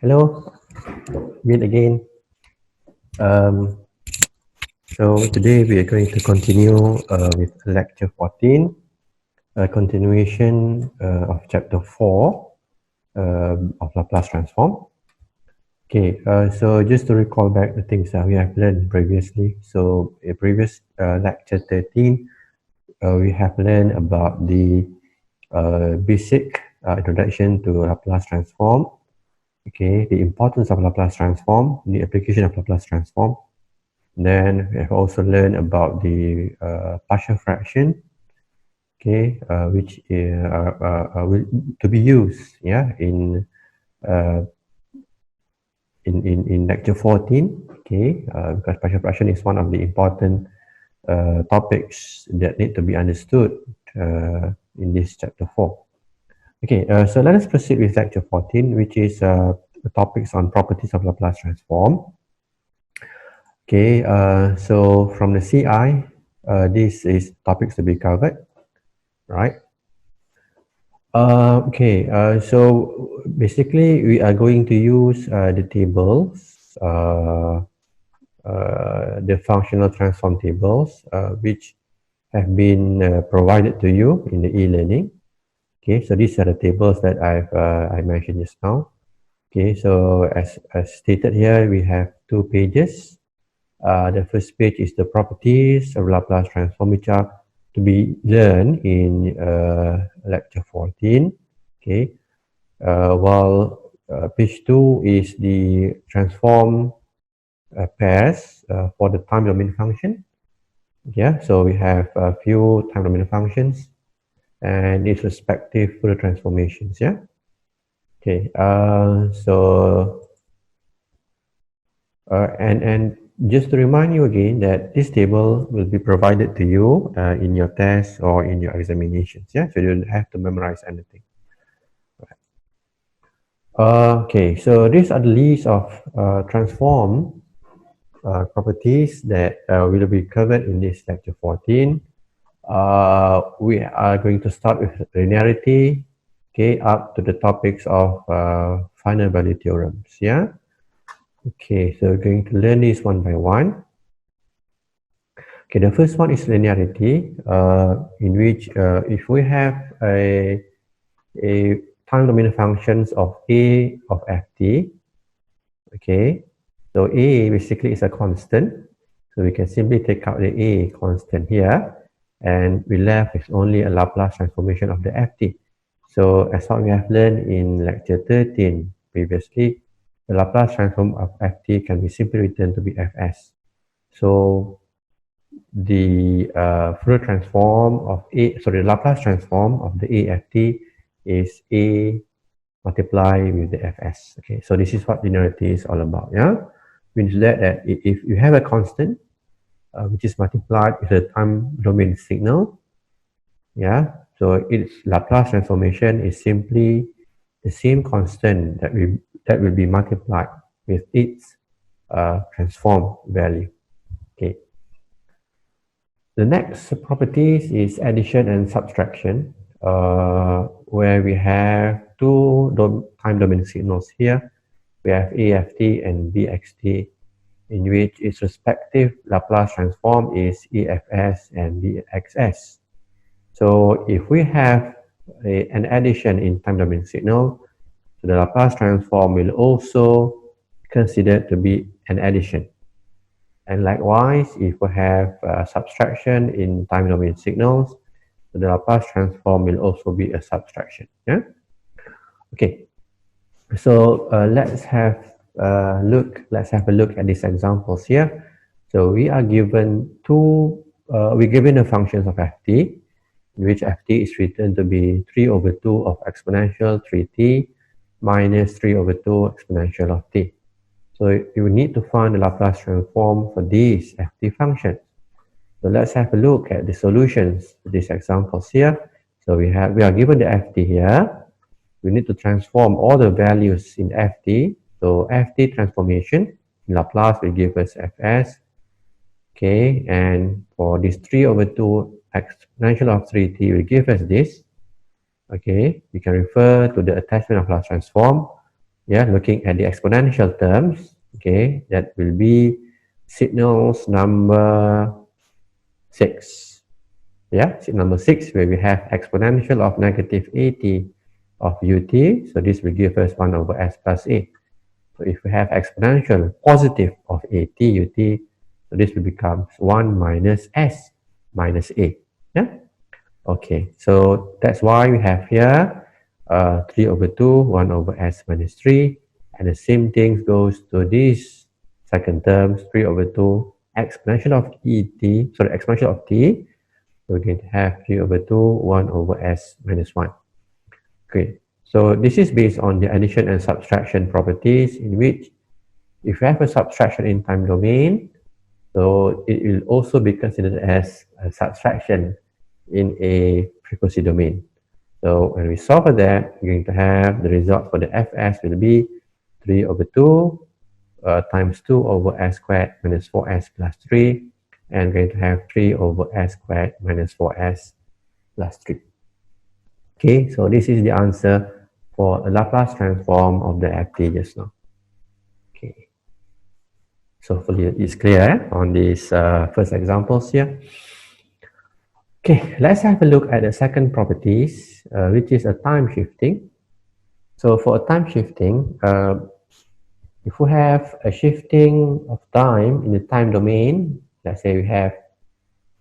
Hello, meet again. So today we are going to continue with lecture 14, a continuation of chapter 4 of Laplace transform. Okay, so just to recall back the things that we have learned previously. So in previous lecture 13, we have learned about the basic introduction to Laplace transform. Okay, the importance of Laplace transform, the application of Laplace transform. Then we have also learned about the partial fraction, okay, which will to be used, yeah, in lecture 14, okay, because partial fraction is one of the important topics that need to be understood in this chapter 4. Okay, so let us proceed with lecture 14, which is the topics on properties of Laplace transform. Okay, so from the CI, this is topics to be covered, right? Okay, so basically we are going to use the tables, the functional transform tables, which have been provided to you in the e-learning. Okay, so these are the tables that I mentioned just now. Okay, so as stated here, we have 2 pages. The first page is the properties of Laplace transform, which are to be learned in lecture 14. Okay, while page 2 is the transform pairs for the time domain function. Yeah, so we have a few time domain functions and its respective Fourier transformations. Yeah. Okay. And just to remind you again that this table will be provided to you in your tests or in your examinations. Yeah, so you don't have to memorize anything. Okay, so these are the list of transform properties that will be covered in this lecture 14. We are going to start with linearity, okay, up to the topics of final value theorems. Yeah. Okay, so we're going to learn this one by one. Okay, the first one is linearity, in which if we have a time domain functions of a of ft, okay, so a basically is a constant, so we can simply take out the a constant here, and we left with only a Laplace transformation of the ft. So as what we have learned in lecture 13 previously, the Laplace transform of ft can be simply written to be fs. So the Fourier transform of the Laplace transform of the AFT is A multiplied with the Fs. Okay, so this is what linearity is all about. Yeah, means that if you have a constant which is multiplied with the time domain signal, yeah, so its Laplace transformation is simply the same constant that will be multiplied with its transform value. Okay. The next properties is addition and subtraction, where we have 2 time domain signals here. We have AFT and BXT, in which its respective Laplace transform is EFS and BXS. So if we have an addition in time domain signal, so the Laplace transform will also considered to be an addition. And likewise, if we have subtraction in time domain signals, so the Laplace transform will also be a subtraction. Yeah. Okay. So let's have a look at these examples here. So we are given the functions of ft, in which ft is written to be 3/2 of exponential 3t minus 3/2 exponential of t. So you need to find the Laplace transform for these ft functions. So let's have a look at the solutions to these examples here. So we are given the ft here. We need to transform all the values in ft. So ft transformation in Laplace will give us fs. Okay, and for this 3/2 exponential of 3t will give us this. Okay, you can refer to the attachment of Laplace transform. Yeah, looking at the exponential terms, okay, that will be signals number 6. Yeah, signal number 6, where we have exponential of negative at of ut, so this will give us 1 over s plus a. So if we have exponential positive of at ut, so this will become 1 minus s minus a. Yeah. Okay, so that's why we have here 3 over 2, 1 over s minus 3, and the same thing goes to this second term, 3 over 2 exponential of exponential of t. So we're going to have 3 over 2, 1 over s minus 1. Okay, so this is based on the addition and subtraction properties, in which if you have a subtraction in time domain, so it will also be considered as a subtraction in a frequency domain. So when we solve for that, we're going to have the result for the fs will be 3 over 2 times 2 over s squared minus 4s plus 3, and we're going to have 3 over s squared minus 4s plus 3. Okay, so this is the answer for a Laplace transform of the ft just now. Okay, so hopefully it's clear on these first examples here. Okay, let's have a look at the second properties, which is a time shifting. So for a time shifting, if we have a shifting of time in the time domain, let's say we have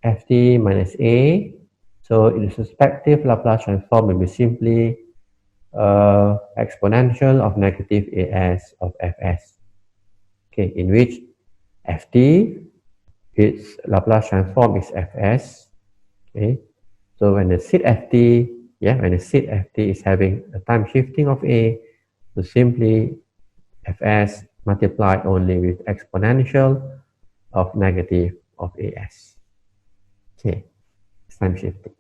ft minus a, so its respective Laplace transform will be simply exponential of negative as of fs. Okay, in which ft, its Laplace transform is fs. Okay, so when the seed ft, when the seed ft is having a time shifting of a, so simply fs multiplied only with exponential of negative of as. Okay, it's time shifting.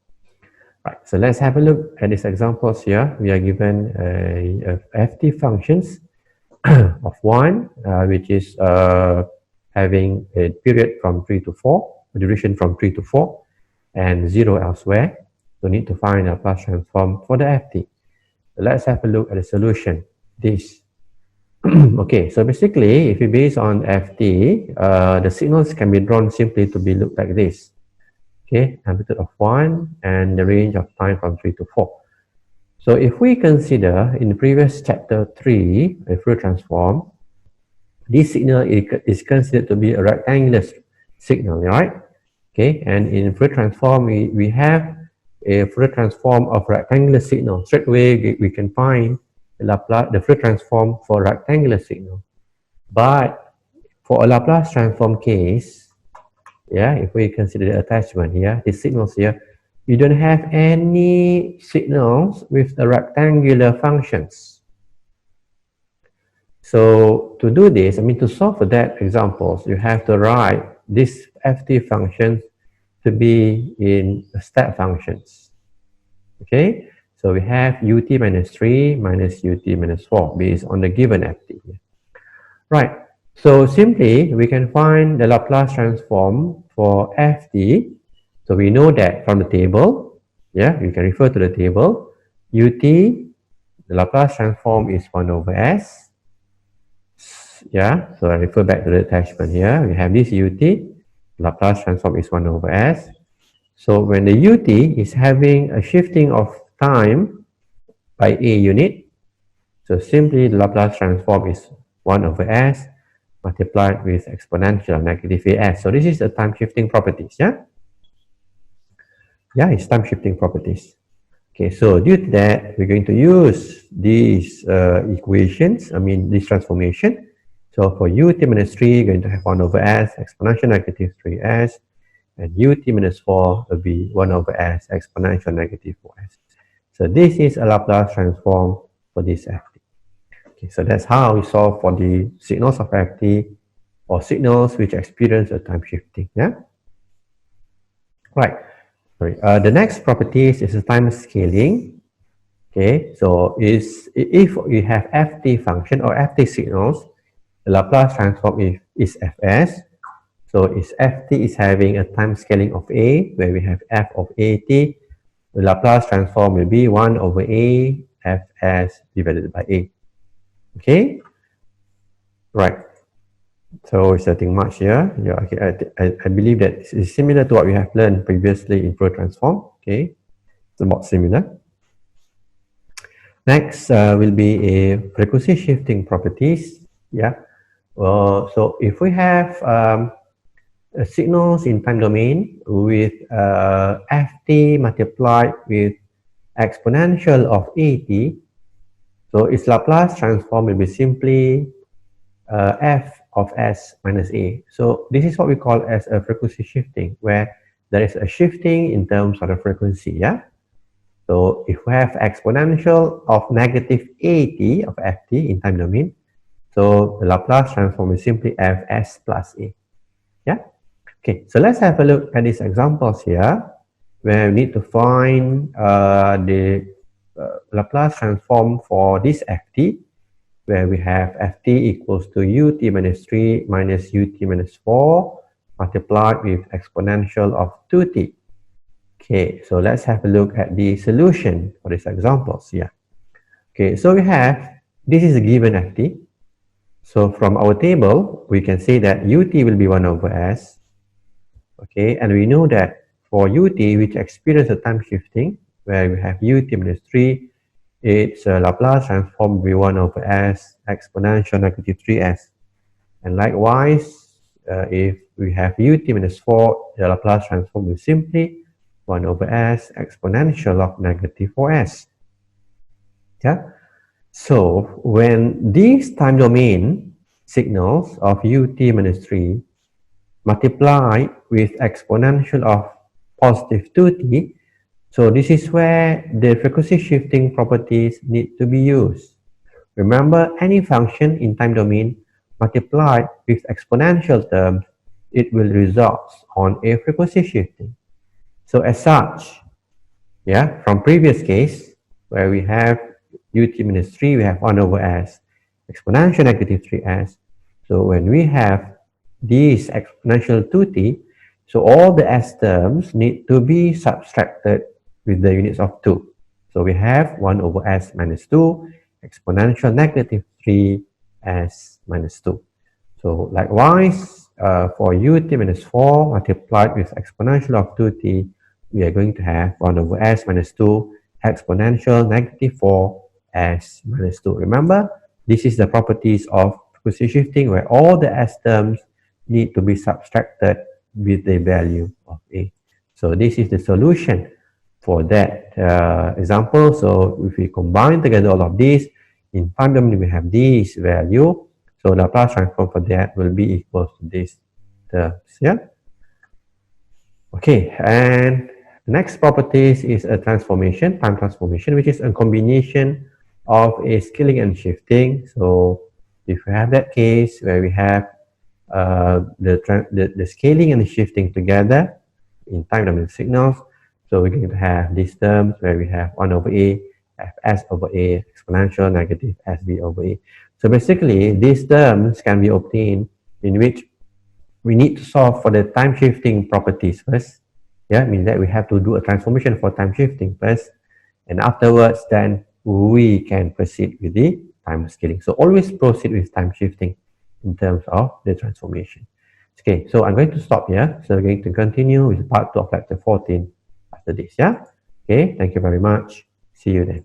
Right, so let's have a look at these examples here. We are given ft functions of 1, which is having a period from 3 to 4, a duration from 3 to 4, and 0 elsewhere. So need to find a Laplace transform for the ft. So let's have a look at the solution. This. Okay, so basically, if we base on ft, the signals can be drawn simply to be looked like this. Okay, amplitude of 1 and the range of time from 3 to 4. So if we consider in the previous chapter 3, a Fourier transform, this signal is considered to be a rectangular signal, right? Okay, and in Fourier transform, we have a Fourier transform of rectangular signal. Straight away, we can find the Fourier transform for rectangular signal. But for a Laplace transform case, if we consider the attachment here, the signals here, you don't have any signals with the rectangular functions. So to do this, to solve for that examples, you have to write this ft functions to be in step functions. Okay, so we have ut minus 3 minus ut minus 4 based on the given ft. Right. So simply, we can find the Laplace transform for ft. So we know that from the table, you can refer to the table. Ut, the Laplace transform is 1 over s. So I refer back to the attachment here. We have this ut, Laplace transform is 1 over s. So when the ut is having a shifting of time by a unit, so simply the Laplace transform is 1 over s multiplied with exponential of negative as. So this is the time shifting properties, it's time shifting properties. Okay, so due to that, we're going to use these equations, this transformation. So for ut minus 3, you're going to have 1 over s exponential negative 3s, and ut minus 4 will be 1 over s exponential negative 4s. So this is a Laplace transform for this ft. Okay, so that's how we solve for the signals of ft, or signals which experience a time shifting. Right. Sorry. The next property is a time scaling. Okay, so if you have ft function or ft signals, the Laplace transform is fs. So ft is having a time scaling of a, where we have f of at. The Laplace transform will be 1 over a fs divided by a. Okay, right. So it's nothing much here. Yeah, okay. I believe that it's similar to what we have learned previously in Fourier transform. Okay, it's about similar. Next will be a frequency shifting properties. Yeah. So if we have signals in time domain with ft multiplied with exponential of at, so its Laplace transform will be simply f of s minus a. So this is what we call as a frequency shifting, where there is a shifting in terms of the frequency. Yeah. So if we have exponential of negative at of ft in time domain, so the Laplace transform is simply fs plus a. Yeah. Okay, so let's have a look at these examples here, where we need to find the Laplace transform for this ft, where we have ft equals to ut minus 3 minus ut minus 4 multiplied with exponential of 2t. Okay, so let's have a look at the solution for these examples here. Okay, so we have, this is a given ft. So from our table, we can say that ut will be 1 over s. Okay, and we know that for ut, which experience a time shifting, where we have ut minus 3, its Laplace transform will be 1 over s exponential negative 3s. And likewise, if we have ut minus 4, the Laplace transform will simply 1 over s exponential of negative 4s. Yeah. So when these time domain signals of ut minus 3 multiply with exponential of positive 2t, so this is where the frequency shifting properties need to be used. Remember, any function in time domain multiplied with exponential terms, it will result on a frequency shifting. So as such, yeah, from previous case, where we have ut minus 3, we have 1 over s, exponential negative 3s. So when we have this exponential 2t, so all the s terms need to be subtracted with the units of 2. So we have 1 over s minus 2, exponential negative 3s minus 2. So likewise, for ut minus 4 multiplied with exponential of 2t, we are going to have 1 over s minus 2 exponential negative 4s minus 2. Remember, this is the properties of frequency shifting, where all the s terms need to be subtracted with the value of a. So this is the solution for that example. So if we combine together all of these, in time domain we have this value. So the Laplace transform for that will be equal to this terms. Yeah. Okay, and the next properties is a transformation, time transformation, which is a combination of a scaling and shifting. So if we have that case where we have the scaling and the shifting together in time domain signals, so we're going to have these terms where we have 1 over a, fs over a, exponential negative sb over a. So basically, these terms can be obtained in which we need to solve for the time shifting properties first. Yeah, means that we have to do a transformation for time shifting first, and afterwards then we can proceed with the time scaling. So always proceed with time shifting in terms of the transformation. Okay, so I'm going to stop here. So we're going to continue with part 2 of lecture 14 after this. Yeah. Okay, thank you very much. See you then.